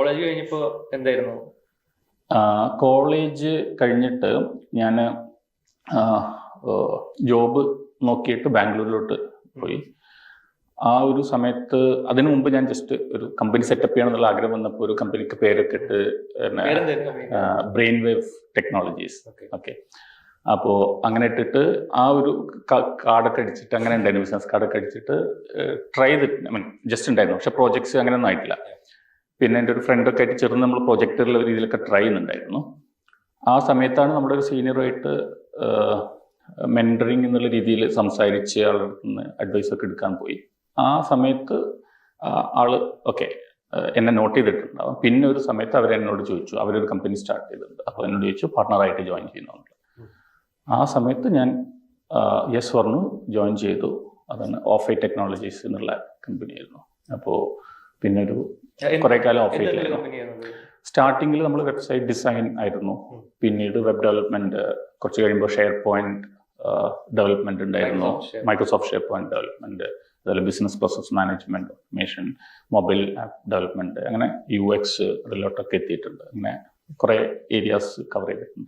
College കഴിഞ്ഞപ്പോൾ എന്തായിരുന്നു? College കഴിഞ്ഞിട്ട് ഞാൻ ജോബ് നോക്കിയിട്ട് ബാംഗ്ലൂരിലോട്ട് പോയി. ആ ഒരു സമയത്ത് അതിനു മുമ്പ് ഞാൻ ജസ്റ്റ് ഒരു കമ്പനി സെറ്റപ്പ് ചെയ്യണം എന്നുള്ള ആഗ്രഹം വന്നപ്പോൾ ഒരു കമ്പനിക്ക് പേരൊക്കെ ഇട്ട് ബ്രെയിൻ വേവ് ടെക്നോളജീസ്. ഓക്കെ, അപ്പോൾ അങ്ങനെ ഇട്ടിട്ട് ആ ഒരു കാർഡൊക്കെ അടിച്ചിട്ട് അങ്ങനെ ഉണ്ടായിരുന്നു, ബിസിനസ് കാർഡൊക്കെ അടിച്ചിട്ട് ട്രൈ ചെയ്തിട്ട് ജസ്റ്റ് ഉണ്ടായിരുന്നു. പക്ഷെ പ്രോജക്ട്സ് അങ്ങനെ ഒന്നും ആയിട്ടില്ല. പിന്നെ എൻ്റെ ഒരു ഫ്രണ്ടൊക്കെ ആയിട്ട് ചേർന്ന് നമ്മൾ പ്രൊജക്ടറിലെ രീതിയിലൊക്കെ ട്രൈ ചെയ്യുന്നുണ്ടായിരുന്നു. ആ സമയത്താണ് നമ്മുടെ ഒരു സീനിയറുമായിട്ട് മെൻറ്ററിങ് എന്നുള്ള രീതിയിൽ സംസാരിച്ച് ആളുടെ നിന്ന് അഡ്വൈസൊക്കെ എടുക്കാൻ പോയി. ആ സമയത്ത് ആള് ഓക്കെ എന്നെ നോട്ട് ചെയ്തിട്ടുണ്ടാവും. പിന്നെ ഒരു സമയത്ത് അവരെന്നോട് ചോദിച്ചു, അവരൊരു കമ്പനി സ്റ്റാർട്ട് ചെയ്തിട്ടുണ്ട്, അപ്പോൾ എന്നോട് ചോദിച്ചു പാർട്ണറായിട്ട് ജോയിൻ ചെയ്യുന്നുണ്ട്. ആ സമയത്ത് ഞാൻ യെസ് പറഞ്ഞു, ജോയിൻ ചെയ്തു. അതാണ് ഓഫ് ഐ ടെക്നോളജീസ് എന്നുള്ള കമ്പനിയായിരുന്നു. അപ്പോൾ പിന്നെ ഒരു കുറെ കാലം ഓഫ് ഐ സ്റ്റാർട്ടിങ്ങിൽ നമ്മൾ വെബ്സൈറ്റ് ഡിസൈൻ ആയിരുന്നു. പിന്നീട് വെബ് ഡെവലപ്മെന്റ്, കുറച്ച് കഴിയുമ്പോൾ ഷെയർ പോയിന്റ് ഡെവലപ്മെന്റ് ഉണ്ടായിരുന്നു, മൈക്രോസോഫ്റ്റ് ഷെയർ പോയിന്റ് ഡെവലപ്മെന്റ്, അതുപോലെ business process management, automation, mobile app development, അങ്ങനെ UX റിലോട്ടൊക്കെ എത്തിയിട്ടുണ്ട്. അങ്ങനെ കുറെ ഏരിയാസ് കവർ ചെയ്തിട്ടുണ്ട്.